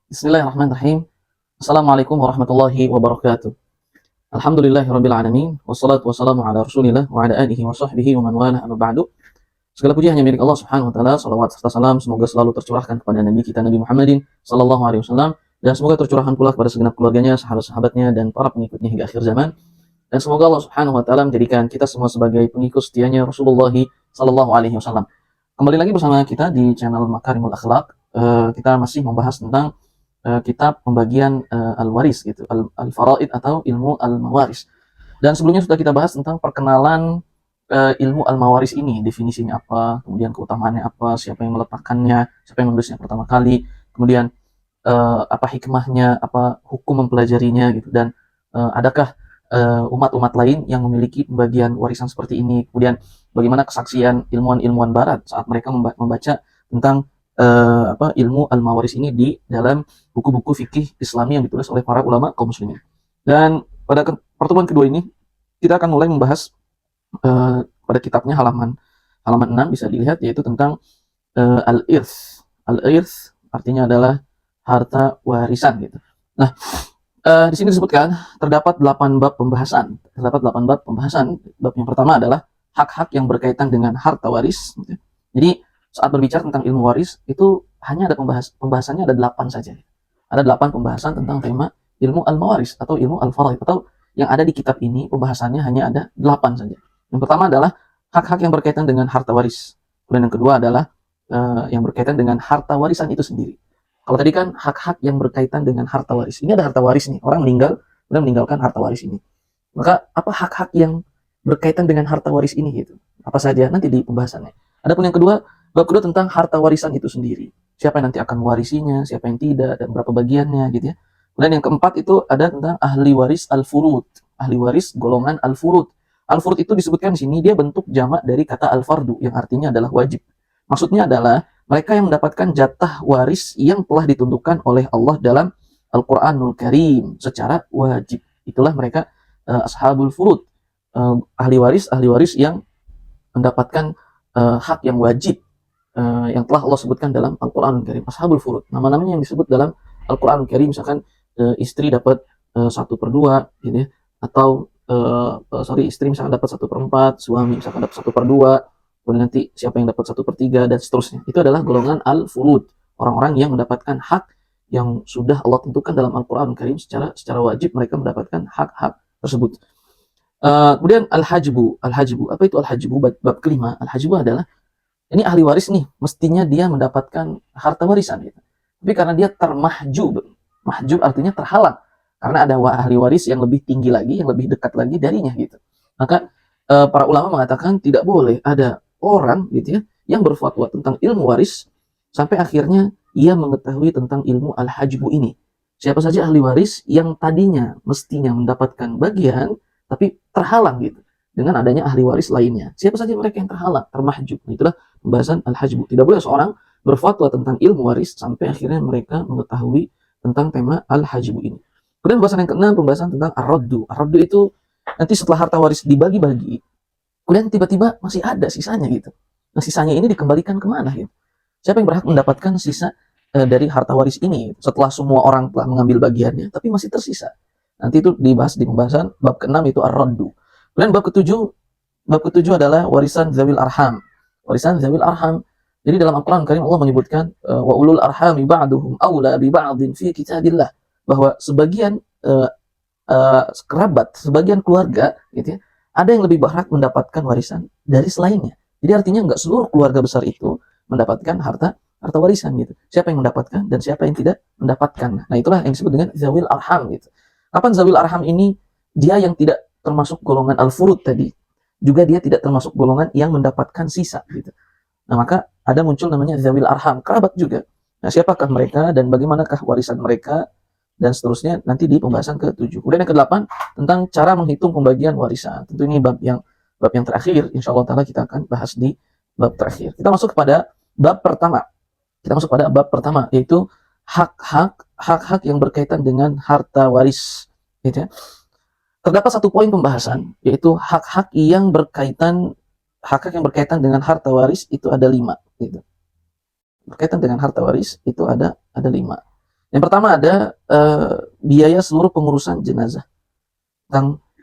Bismillahirrahmanirrahim. Assalamualaikum warahmatullahi wabarakatuh. Alhamdulillahirabbil alamin wassalatu wassalamu ala Rasulillah wa ala alihi wa sahbihi wa man wala amma ba'du. Segala puji hanya milik Allah Subhanahu wa taala. Shalawat serta salam semoga selalu tercurahkan kepada nabi kita Nabi Muhammadin sallallahu alaihi wasallam dan semoga tercurahkan pula kepada segenap keluarganya, sahabat-sahabatnya dan para pengikutnya hingga akhir zaman. Dan semoga Allah Subhanahu wa taala menjadikan kita semua sebagai pengikut setianya Rasulullah sallallahu alaihi wasallam. Kembali lagi bersama kita di channel Makarimul Akhlak. Kita masih membahas tentang kitab pembagian al-waris gitu, al-faraid atau ilmu al-mawaris. Dan sebelumnya sudah kita bahas tentang perkenalan ilmu al-mawaris ini, definisinya apa, kemudian keutamaannya apa, siapa yang meletakkannya, siapa yang menulisnya pertama kali, kemudian apa hikmahnya, apa hukum mempelajarinya gitu, dan adakah umat-umat lain yang memiliki pembagian warisan seperti ini, kemudian bagaimana kesaksian ilmuwan-ilmuwan barat saat mereka membaca tentang ilmu al-mawaris ini di dalam buku-buku fikih Islami yang ditulis oleh para ulama kaum muslimin. Dan pada pertemuan kedua ini kita akan mulai membahas pada kitabnya halaman 6 bisa dilihat, yaitu tentang al-irth. Al-irth artinya adalah harta warisan gitu. Nah, di sini disebutkan terdapat 8 bab pembahasan. Terdapat 8 bab pembahasan. Bab yang pertama adalah hak-hak yang berkaitan dengan harta waris gitu. Jadi saat berbicara tentang ilmu waris itu hanya ada pembahasannya ada 8 saja. Ada 8 pembahasan tentang tema ilmu al-mawaris atau ilmu al-faraid, atau yang ada di kitab ini pembahasannya hanya ada 8 saja. Yang pertama adalah hak-hak yang berkaitan dengan harta waris. Kemudian yang kedua adalah yang berkaitan dengan harta warisan itu sendiri. Kalau tadi kan hak-hak yang berkaitan dengan harta waris. Ini ada harta waris nih, orang meninggal kemudian meninggalkan harta waris ini. Maka apa hak-hak yang berkaitan dengan harta waris ini gitu? Apa saja nanti di pembahasannya. Adapun yang kedua, bab kedua tentang harta warisan itu sendiri. Siapa yang nanti akan mewarisinya, siapa yang tidak, dan berapa bagiannya gitu ya. Kemudian yang keempat itu ada tentang ahli waris al-furud. Ahli waris golongan al-furud. Al-furud itu disebutkan di sini dia bentuk jamak dari kata al-fardu yang artinya adalah wajib. Maksudnya adalah mereka yang mendapatkan jatah waris yang telah ditentukan oleh Allah dalam Al-Qur'anul Karim secara wajib. Itulah mereka ashabul furud. Ahli waris yang mendapatkan hak yang wajib yang telah Allah sebutkan dalam Al-Qur'anul Karim, ashabul furud. Nama-namanya yang disebut dalam Al-Qur'anul Karim, misalkan istri dapat 1/2 gitu ya, atau istri misalkan dapat 1/4, suami misalkan dapat 1/2, kemudian nanti siapa yang dapat 1/3 dan seterusnya. Itu adalah golongan al-furud, orang-orang yang mendapatkan hak yang sudah Allah tentukan dalam Al-Qur'anul Karim secara wajib, mereka mendapatkan hak-hak tersebut. Kemudian al-hajbu, apa itu al-hajbu? Bab kelima, al-hajbu adalah ini ahli waris nih, mestinya dia mendapatkan harta warisan gitu. Tapi karena dia termahjub, mahjub artinya terhalang, karena ada ahli waris yang lebih tinggi lagi, yang lebih dekat lagi darinya gitu. Maka para ulama mengatakan tidak boleh ada orang gitu ya yang berfatwa tentang ilmu waris sampai akhirnya ia mengetahui tentang ilmu al-hajbu ini. Siapa saja ahli waris yang tadinya mestinya mendapatkan bagian tapi terhalang gitu dengan adanya ahli waris lainnya. Siapa saja mereka yang terhalang, termahjub. Itulah pembahasan al-hajbu. Tidak boleh seorang berfatwa tentang ilmu waris sampai akhirnya mereka mengetahui tentang tema al-hajbu ini. Kemudian pembahasan yang keenam, pembahasan tentang ar-raddu. Ar-raddu itu nanti setelah harta waris dibagi-bagi, kemudian tiba-tiba masih ada sisanya gitu. Nah, sisanya ini dikembalikan kemana gitu? Siapa yang berhak mendapatkan sisa dari harta waris ini setelah semua orang telah mengambil bagiannya, tapi masih tersisa? Nanti itu dibahas di pembahasan bab ke-6, itu ar-raddu. Kemudian bab ketujuh adalah warisan zawil arham. Warisan zawil arham. Jadi dalam Al-Qur'an Karim Allah menyebutkan wa ulul arhami ba'duhum aula bi ba'din fi kitabillah, bahwa sebagian kerabat, sebagian keluarga gitu ya, ada yang lebih berhak mendapatkan warisan dari selainnya. Jadi artinya enggak seluruh keluarga besar itu mendapatkan harta warisan gitu. Siapa yang mendapatkan dan siapa yang tidak mendapatkan. Nah, itulah yang disebut dengan zawil arham gitu. Kapan zawil arham ini dia yang tidak termasuk golongan al-furud tadi, juga dia tidak termasuk golongan yang mendapatkan sisa gitu. Nah, maka ada muncul namanya zawil arham, kerabat juga. Nah, siapakah mereka dan bagaimanakah warisan mereka dan seterusnya nanti di pembahasan ke-7. Kemudian yang ke-8 tentang cara menghitung pembagian warisan. Tentu ini bab yang terakhir, insyaallah taala kita akan bahas di bab terakhir. Kita masuk kepada bab pertama. Yaitu hak-hak yang berkaitan dengan harta waris gitu ya. Terdapat satu poin pembahasan, yaitu hak-hak yang berkaitan dengan harta waris itu ada 5 gitu. Berkaitan dengan harta waris itu ada 5. Yang pertama ada biaya seluruh pengurusan jenazah.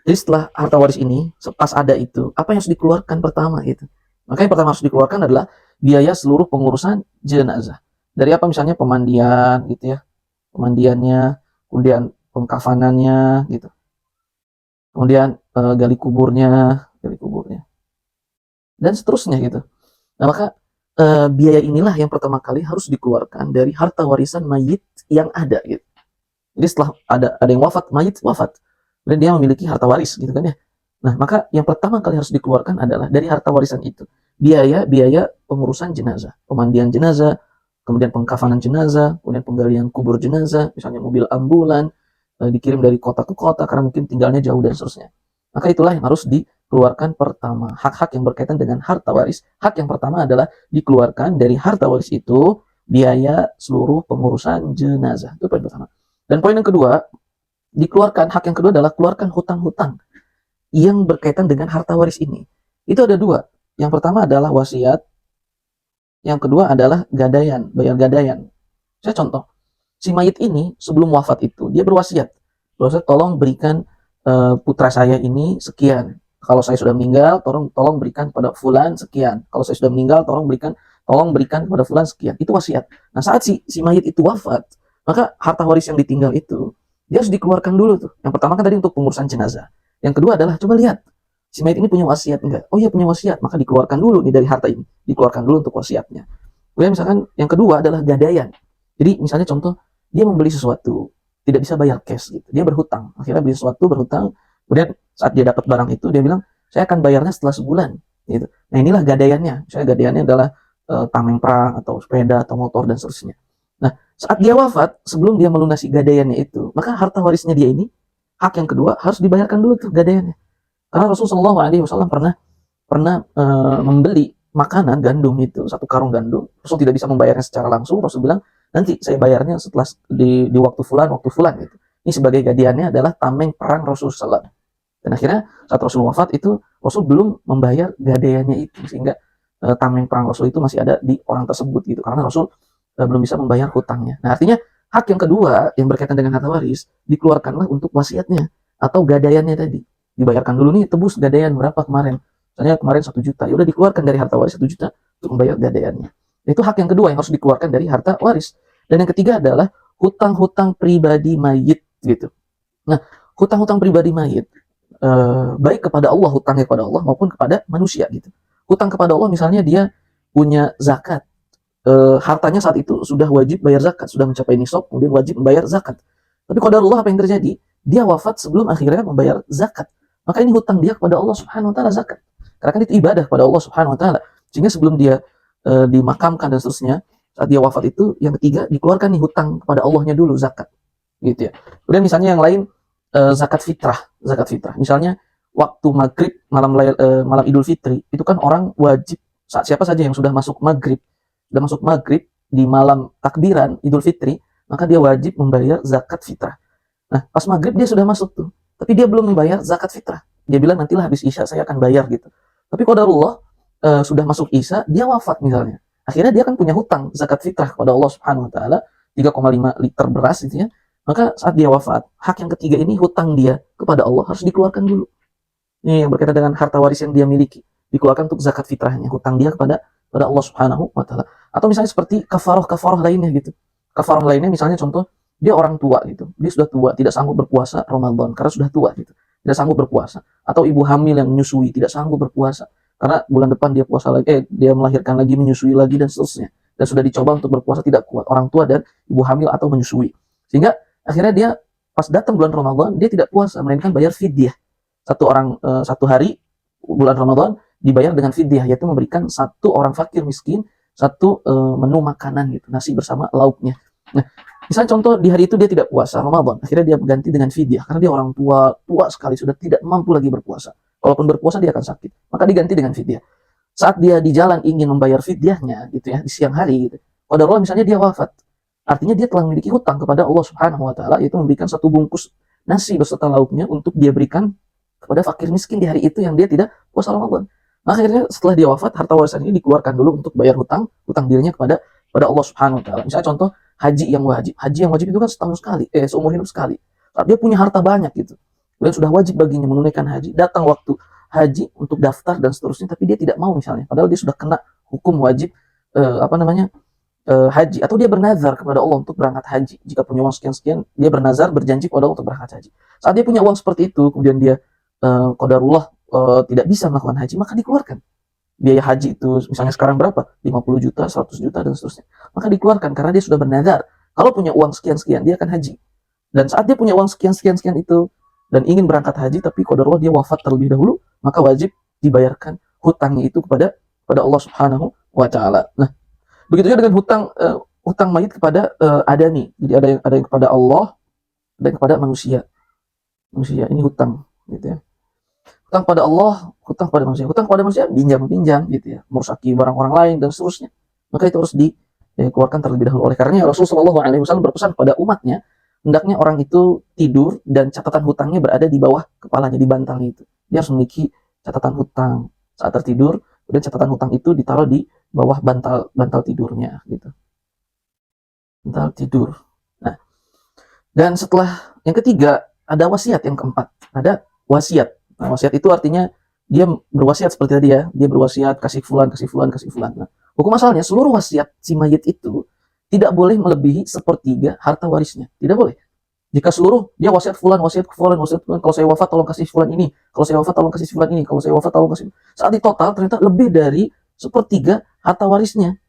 Jadi setelah harta waris ini, pas ada itu, apa yang harus dikeluarkan pertama gitu. Maka yang pertama harus dikeluarkan adalah biaya seluruh pengurusan jenazah. Dari apa misalnya pemandian gitu ya, pemandiannya, kemudian pengkafanannya gitu. Kemudian gali kuburnya, dan seterusnya gitu. Nah, maka biaya inilah yang pertama kali harus dikeluarkan dari harta warisan mayit yang ada gitu. Jadi setelah ada yang wafat, mayit wafat, dan dia memiliki harta waris gitu kan ya. Nah, maka yang pertama kali harus dikeluarkan adalah dari harta warisan itu biaya pengurusan jenazah, pemandian jenazah, kemudian pengkafanan jenazah, kemudian penggalian kubur jenazah, misalnya mobil ambulan dikirim dari kota ke kota karena mungkin tinggalnya jauh dan seterusnya. Maka itulah yang harus dikeluarkan pertama. Hak-hak yang berkaitan dengan harta waris. Hak yang pertama adalah dikeluarkan dari harta waris itu biaya seluruh pengurusan jenazah. Itu poin pertama. Dan poin yang kedua, dikeluarkan hak yang kedua adalah keluarkan hutang-hutang yang berkaitan dengan harta waris ini. Itu ada dua. Yang pertama adalah wasiat, yang kedua adalah gadaian, bayar gadaian. Saya contoh, si mayit ini sebelum wafat itu dia berwasiat, tolong berikan putra saya ini sekian. Kalau saya sudah meninggal, tolong berikan pada fulan sekian. Kalau saya sudah meninggal, tolong berikan pada fulan sekian. Itu wasiat. Nah, saat si mayit itu wafat, maka harta waris yang ditinggal itu dia harus dikeluarkan dulu tuh. Yang pertama kan tadi untuk pengurusan jenazah. Yang kedua adalah coba lihat si mayit ini punya wasiat enggak? Oh iya punya wasiat, maka dikeluarkan dulu nih dari harta ini. Dikeluarkan dulu untuk wasiatnya. Kemudian misalkan yang kedua adalah gadaian. Jadi misalnya contoh dia membeli sesuatu, tidak bisa bayar cash gitu. Dia berhutang. Akhirnya beli sesuatu berhutang. Kemudian saat dia dapat barang itu dia bilang, "Saya akan bayarnya setelah sebulan." Gitu. Nah, inilah gadaiannya. Misalnya gadaiannya adalah tameng perang atau sepeda atau motor dan seterusnya. Nah, saat dia wafat, sebelum dia melunasi gadaiannya itu, maka harta warisnya dia ini, hak yang kedua harus dibayarkan dulu tuh gadaiannya. Karena Rasulullah SAW pernah membeli makanan gandum itu, satu karung gandum. Rasul tidak bisa membayarnya secara langsung. Rasul bilang, nanti saya bayarnya setelah di waktu fulan gitu. Ini sebagai gadaiannya adalah tameng perang Rasul SAW. Dan akhirnya saat Rasul wafat itu Rasul belum membayar gadaiannya itu, sehingga tameng perang Rasul itu masih ada di orang tersebut gitu. Karena Rasul belum bisa membayar hutangnya. Nah, artinya hak yang kedua yang berkaitan dengan harta waris dikeluarkanlah untuk wasiatnya atau gadaiannya tadi. Dibayarkan dulu nih, tebus gadaian berapa kemarin. Misalnya kemarin 1 juta, ya udah dikeluarkan dari harta waris 1 juta untuk membayar gadaiannya. Itu hak yang kedua yang harus dikeluarkan dari harta waris. Dan yang ketiga adalah hutang-hutang pribadi mayit gitu. Nah, hutang-hutang pribadi mayit baik kepada Allah, hutangnya kepada Allah maupun kepada manusia gitu. Hutang kepada Allah misalnya dia punya zakat, hartanya saat itu sudah wajib bayar zakat, sudah mencapai nisab, kemudian wajib membayar zakat. Tapi qadarullah apa yang terjadi? Dia wafat sebelum akhirnya membayar zakat. Maka ini hutang dia kepada Allah Subhanahu wa taala zakat. Karena kan itu ibadah kepada Allah Subhanahu wa taala. Sehingga sebelum dia dimakamkan dan seterusnya, saat dia wafat itu yang ketiga dikeluarkan nih hutang kepada Allahnya dulu zakat. Gitu ya. Kemudian misalnya yang lain zakat fitrah. Misalnya waktu maghrib malam Idul Fitri itu kan orang wajib, siapa saja yang sudah masuk maghrib di malam takbiran Idul Fitri, maka dia wajib membayar zakat fitrah. Nah, pas maghrib dia sudah masuk tuh, tapi dia belum membayar zakat fitrah. Dia bilang nantilah habis isya saya akan bayar gitu. Tapi qadarullah sudah masuk isya, dia wafat misalnya. Akhirnya dia kan punya hutang zakat fitrah kepada Allah Subhanahu wa taala 3,5 liter beras gitu ya. Maka saat dia wafat, hak yang ketiga ini hutang dia kepada Allah harus dikeluarkan dulu. Ini yang berkaitan dengan harta waris yang dia miliki, dikeluarkan untuk zakat fitrahnya, hutang dia kepada Allah Subhanahu wa taala. Atau misalnya seperti kafarah lainnya gitu. Kafarah lainnya misalnya contoh dia orang tua gitu. Dia sudah tua, tidak sanggup berpuasa Ramadan karena sudah tua gitu. Tidak sanggup berpuasa. Atau ibu hamil yang menyusui tidak sanggup berpuasa karena bulan depan dia puasa lagi, dia melahirkan lagi, menyusui lagi dan seterusnya. Dan sudah dicoba untuk berpuasa tidak kuat, orang tua dan ibu hamil atau menyusui. Sehingga akhirnya dia pas datang bulan Ramadan dia tidak puasa, melainkan bayar fidyah. Satu hari bulan Ramadan dibayar dengan fidyah, yaitu memberikan satu orang fakir miskin satu menu makanan gitu, nasi bersama lauknya. Nah, misalnya contoh di hari itu dia tidak puasa Ramadan, akhirnya dia ganti dengan fidyah karena dia orang tua sekali sudah tidak mampu lagi berpuasa. Walaupun berpuasa dia akan sakit, maka diganti dengan fidyah. Saat dia di jalan ingin membayar fidyahnya gitu ya di siang hari gitu, qadarullah misalnya dia wafat, artinya dia telah memiliki hutang kepada Allah Subhanahu wa taala, yaitu memberikan satu bungkus nasi beserta lauknya untuk dia berikan kepada fakir miskin di hari itu yang dia tidak puasa Ramadan. Akhirnya setelah dia wafat, harta warisan ini dikeluarkan dulu untuk bayar hutang dirinya kepada Allah Subhanahu wa taala. Misalnya contoh haji yang wajib. Haji yang wajib itu kan setahun sekali, seumur hidup sekali. Saat dia punya harta banyak gitu, dan sudah wajib baginya menunaikan haji, datang waktu haji untuk daftar dan seterusnya, tapi dia tidak mau misalnya, padahal dia sudah kena hukum wajib haji, atau dia bernazar kepada Allah untuk berangkat haji. Jika punya uang sekian-sekian, dia bernazar, berjanji kepada Allah untuk berangkat haji. Saat dia punya uang seperti itu, kemudian dia qadarullah tidak bisa melakukan haji, maka dikeluarkan. Biaya haji itu misalnya sekarang berapa? 50 juta, 100 juta, dan seterusnya. Maka dikeluarkan karena dia sudah bernazar. Kalau punya uang sekian-sekian, dia akan haji. Dan saat dia punya uang sekian-sekian itu, dan ingin berangkat haji, tapi qadarullah dia wafat terlebih dahulu, maka wajib dibayarkan hutangnya itu kepada Allah Subhanahu wa Ta'ala. Nah, begitu juga dengan hutang mayit kepada adami. Jadi ada yang kepada Allah, ada yang kepada manusia. Manusia ini hutang, gitu ya. Hutang pada Allah, hutang pada manusia. Hutang pada manusia pinjam gitu ya, merusaki barang orang lain dan seterusnya. Maka itu harus dikeluarkan terlebih dahulu. Oleh karenanya Rasulullah SAW berpesan pada umatnya, hendaknya orang itu tidur dan catatan hutangnya berada di bawah kepalanya, di bantalnya itu. Dia harus memiliki catatan hutang saat tertidur, kemudian catatan hutang itu ditaruh di bawah bantal tidurnya gitu. Bantal tidur. Nah, dan setelah yang ketiga ada wasiat, yang keempat ada wasiat. Nah, wasiat itu artinya dia berwasiat seperti tadi ya, dia berwasiat kasih fulan. Nah, hukum asalnya seluruh wasiat si mayit itu tidak boleh melebihi sepertiga harta warisnya, tidak boleh. Jika seluruh dia wasiat fulan, kalau saya wafat tolong kasih fulan ini, kalau saya wafat tolong kasih fulan ini, kalau saya wafat tolong kasih. Saat di total ternyata lebih dari sepertiga harta warisnya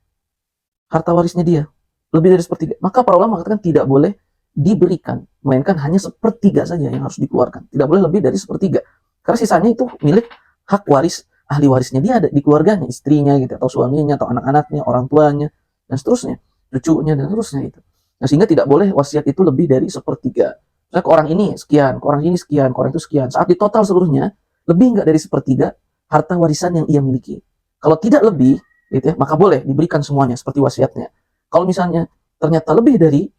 dia, lebih dari sepertiga. Maka para ulama mengatakan tidak boleh diberikan, melainkan hanya sepertiga saja yang harus dikeluarkan. Tidak boleh lebih dari sepertiga, karena sisanya itu milik hak waris, ahli warisnya dia ada di keluarganya, istrinya gitu, atau suaminya, atau anak-anaknya, orang tuanya, dan seterusnya, cucunya dan seterusnya itu. Nah, sehingga tidak boleh wasiat itu lebih dari sepertiga. Misalnya ke orang ini sekian, ke orang ini sekian, ke orang itu sekian. Saat di total seluruhnya lebih nggak dari sepertiga harta warisan yang ia miliki. Kalau tidak lebih, gitu ya, maka boleh diberikan semuanya seperti wasiatnya. Kalau misalnya ternyata lebih dari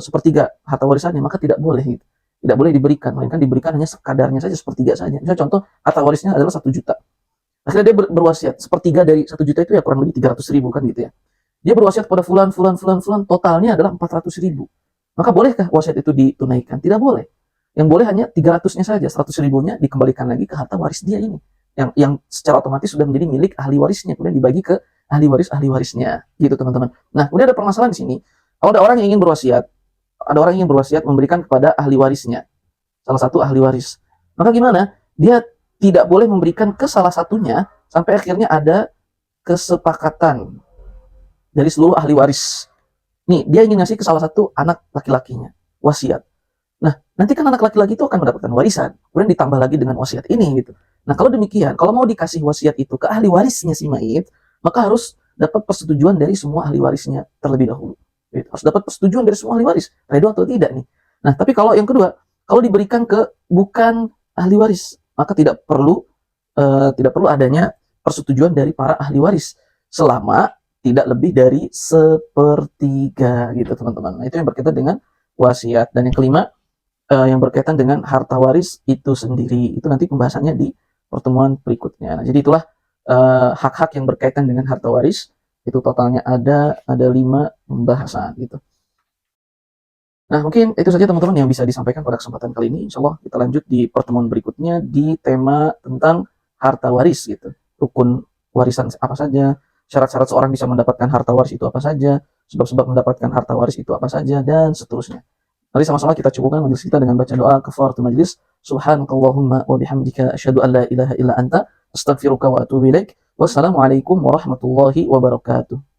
sepertiga harta warisannya, maka tidak boleh gitu. Tidak boleh diberikan, melainkan diberikan hanya sekadarnya saja, sepertiga saja. Misalnya contoh, harta warisnya adalah 1 juta. Akhirnya dia berwasiat, sepertiga dari 1 juta itu ya kurang lebih 300.000 kan gitu ya. Dia berwasiat pada fulan, totalnya adalah 400.000. Maka bolehkah wasiat itu ditunaikan? Tidak boleh. Yang boleh hanya 300-nya saja, 100.000-nya dikembalikan lagi ke harta waris dia ini. Yang secara otomatis sudah menjadi milik ahli warisnya, kemudian dibagi ke ahli warisnya, gitu teman-teman. Nah, kemudian ada permasalahan di sini. Kalau ada orang yang ingin berwasiat, memberikan kepada ahli warisnya, salah satu ahli waris. Maka gimana? Dia tidak boleh memberikan ke salah satunya sampai akhirnya ada kesepakatan dari seluruh ahli waris. Nih, dia ingin ngasih ke salah satu anak laki-lakinya, wasiat. Nah, nanti kan anak laki-laki itu akan mendapatkan warisan, kemudian ditambah lagi dengan wasiat ini gitu. Nah, kalau demikian, kalau mau dikasih wasiat itu ke ahli warisnya si mayit, maka harus dapat persetujuan dari semua ahli warisnya terlebih dahulu. Gitu. Harus dapat persetujuan dari semua ahli waris, redo atau tidak nih. Nah, tapi kalau yang kedua, kalau diberikan ke bukan ahli waris, maka tidak perlu adanya persetujuan dari para ahli waris selama tidak lebih dari sepertiga gitu teman-teman. Nah, itu yang berkaitan dengan wasiat. Dan yang kelima, yang berkaitan dengan harta waris itu sendiri. Itu nanti pembahasannya di pertemuan berikutnya. Nah, jadi itulah hak-hak yang berkaitan dengan harta waris. Itu totalnya ada 5 pembahasan gitu. Nah, mungkin itu saja teman-teman yang bisa disampaikan pada kesempatan kali ini. Insya Allah kita lanjut di pertemuan berikutnya di tema tentang harta waris gitu. Rukun warisan apa saja, syarat-syarat seorang bisa mendapatkan harta waris itu apa saja, sebab-sebab mendapatkan harta waris itu apa saja, dan seterusnya. Mari sama-sama kita cukupkan majelis kita dengan baca doa kafaratul majlis. Subhanakallahumma wa bihamdika asyhadu an la ilaha illa anta astaghfiruka wa atubu ilaik. Wassalamualaikum warahmatullahi wabarakatuh.